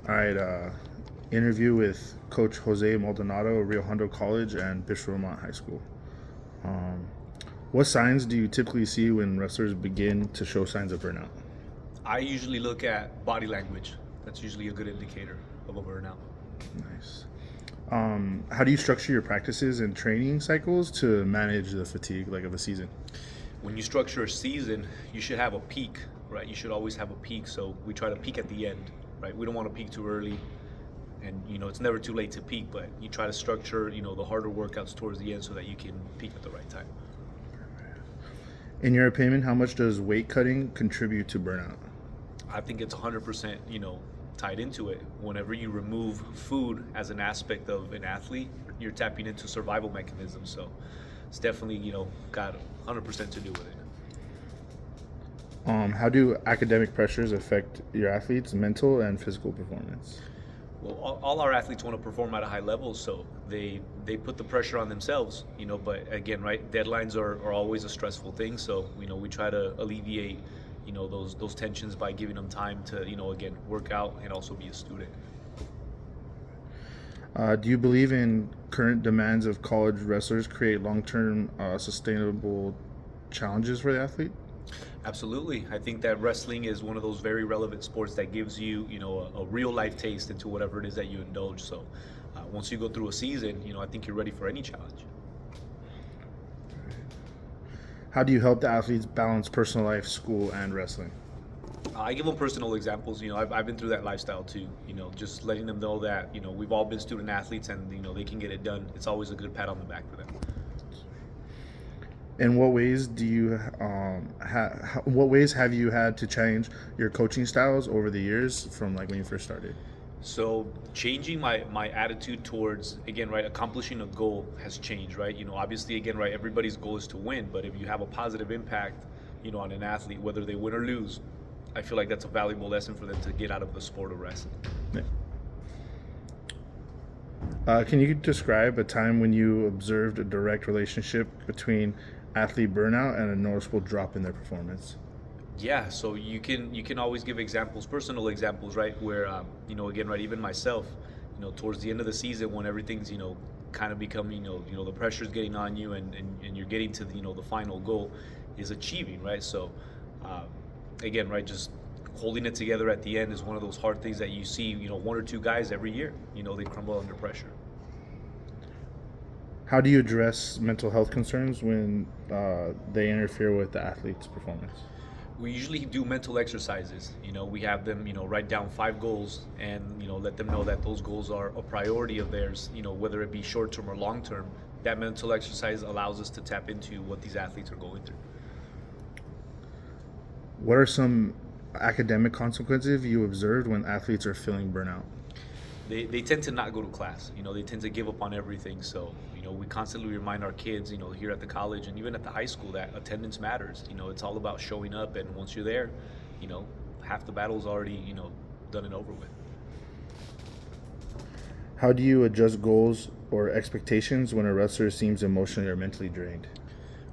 All right, interview with Coach Jose Maldonado, Rio Hondo College and Bishop Vermont High School. Um, what signs do you typically see when wrestlers begin to show signs of burnout? I usually look at body language. That's usually a good indicator of a burnout. Nice. How do you structure your practices and training cycles to manage the fatigue like of a season? When you structure a season, you should have a peak, right? You should always have a peak. So we try to peak at the end, right? We don't want to peak too early. And, it's never too late to peak, but you try to structure, the harder workouts towards the end so that you can peak at the right time. In your opinion, how much does weight cutting contribute to burnout? I think it's 100%, tied into it. Whenever you remove food as an aspect of an athlete, you're tapping into survival mechanisms. So it's definitely, got 100% to do with it. How do academic pressures affect your athletes' mental and physical performance? Well, all our athletes want to perform at a high level, so they put the pressure on themselves, But again, right, deadlines are always a stressful thing. So we try to alleviate, those tensions by giving them time to, again, work out and also be a student. Do you believe in current demands of college wrestlers create long-term sustainable challenges for the athlete? Absolutely. I think that wrestling is one of those very relevant sports that gives you, a real life taste into whatever it is that you indulge. So once you go through a season, I think you're ready for any challenge. How do you help the athletes balance personal life, school, and wrestling? I give them personal examples. I've been through that lifestyle too. Just letting them know that, we've all been student athletes and, they can get it done. It's always a good pat on the back for them. In what ways do you what ways have you had to change your coaching styles over the years from like when you first started? So changing my attitude towards, again, right, accomplishing a goal has changed, right? Obviously, again, right, everybody's goal is to win, but if you have a positive impact, on an athlete, whether they win or lose, I feel like that's a valuable lesson for them to get out of the sport of wrestling. Yeah. Can you describe a time when you observed a direct relationship between athlete burnout and a noticeable drop in their performance? Yeah, so you can always give examples, personal examples, right? Where again, right, even myself, towards the end of the season when everything's kind of becoming the pressure's getting on you and you're getting to the final goal is achieving, right? So again, right, just holding it together at the end is one of those hard things that you see, one or two guys every year, they crumble under pressure. How do you address mental health concerns when they interfere with the athlete's performance? We usually do mental exercises. We have them, write down 5 goals and, let them know that those goals are a priority of theirs, whether it be short term or long term. That mental exercise allows us to tap into what these athletes are going through. What are some academic consequences you observed when athletes are feeling burnout? They tend to not go to class. They tend to give up on everything. So, we constantly remind our kids, here at the college and even at the high school that attendance matters. It's all about showing up. And once you're there, half the battle's already, done and over with. How do you adjust goals or expectations when a wrestler seems emotionally or mentally drained?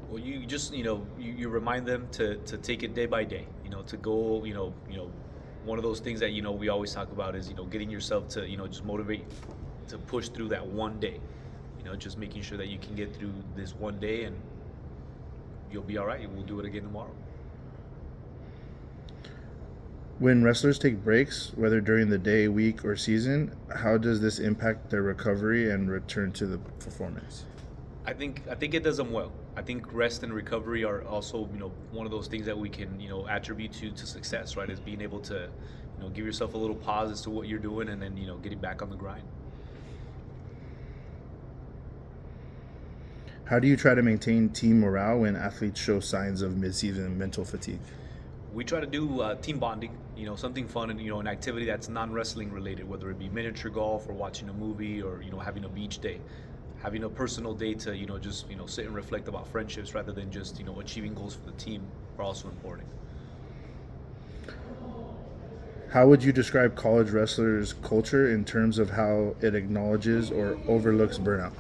Well, you just, you remind them to take it day by day, to go, one of those things that, we always talk about is, getting yourself to, just motivate to push through that one day, just making sure that you can get through this one day and you'll be all right. We'll do it again tomorrow. When wrestlers take breaks, whether during the day, week, or season, how does this impact their recovery and return to the performance? I think it does them well. I think rest and recovery are also, one of those things that we can, attribute to success, right? Is being able to, give yourself a little pause as to what you're doing and then, getting back on the grind. How do you try to maintain team morale when athletes show signs of mid-season mental fatigue? We try to do team bonding, something fun and, an activity that's non-wrestling related, whether it be miniature golf or watching a movie or, having a beach day. Having a personal day to, just, sit and reflect about friendships rather than just, achieving goals for the team are also important. How would you describe college wrestlers' culture in terms of how it acknowledges or overlooks burnout?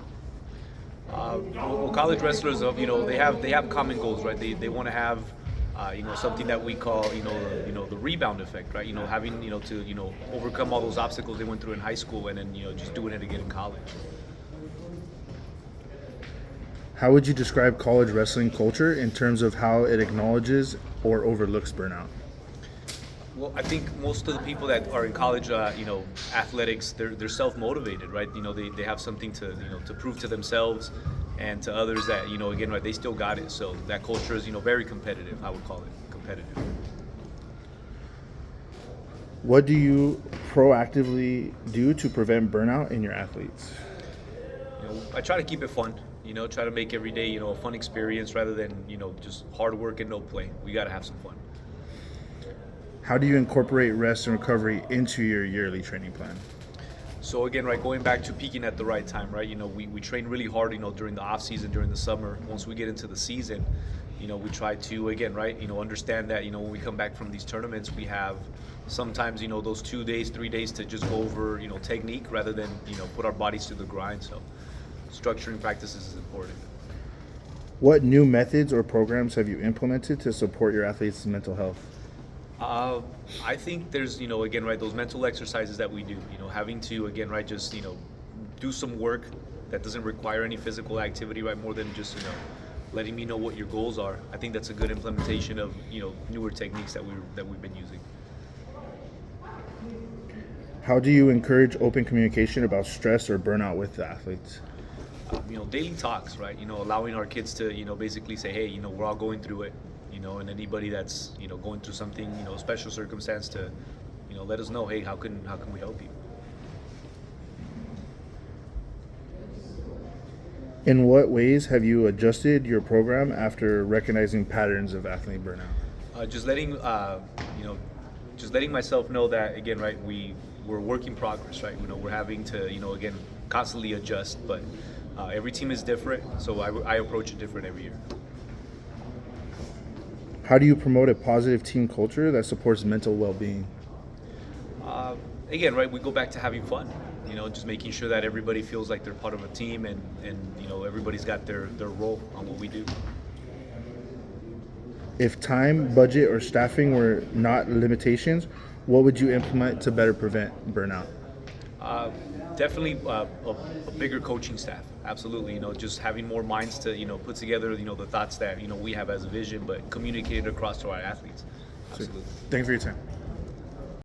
Well, college wrestlers, they have common goals, right? They want to have, something that we call, the rebound effect, right? Having, to, overcome all those obstacles they went through in high school, and then, just doing it again in college. How would you describe college wrestling culture in terms of how it acknowledges or overlooks burnout? Well, I think most of the people that are in college, athletics, they're self-motivated, right? They have something to, to prove to themselves and to others that, again, right, they still got it. So that culture is, very competitive. I would call it competitive. What do you proactively do to prevent burnout in your athletes? I try to keep it fun. Try to make every day, a fun experience rather than, just hard work and no play. We got to have some fun. How do you incorporate rest and recovery into your yearly training plan? So again, right, going back to peaking at the right time, right? We train really hard, during the off season, during the summer. Once we get into the season, we try to, again, right, understand that, when we come back from these tournaments, we have sometimes, those 2 days, 3 days to just go over, technique rather than, put our bodies to the grind. So structuring practices is important. What new methods or programs have you implemented to support your athletes' mental health? I think there's, again, right, those mental exercises that we do, having to, again, right, just, do some work that doesn't require any physical activity, right, more than just, letting me know what your goals are. I think that's a good implementation of, newer techniques that we've been using. How do you encourage open communication about stress or burnout with the athletes? Daily talks, right? Allowing our kids to, basically say, hey, we're all going through it, and anybody that's, going through something, special circumstance to, let us know, hey, how can we help you? In what ways have you adjusted your program after recognizing patterns of athlete burnout? Just letting, just letting myself know that, again, right, we're work in progress, right? We're having to, again, constantly adjust, but every team is different, so I approach it different every year. How do you promote a positive team culture that supports mental well-being? Again, right, we go back to having fun, just making sure that everybody feels like they're part of a team, and everybody's got their role on what we do. If time, budget, or staffing were not limitations, what would you implement to better prevent burnout? Definitely a bigger coaching staff. Absolutely, just having more minds to, put together, the thoughts that, we have as a vision, but communicate it across to our athletes. Absolutely. Thank you for your time.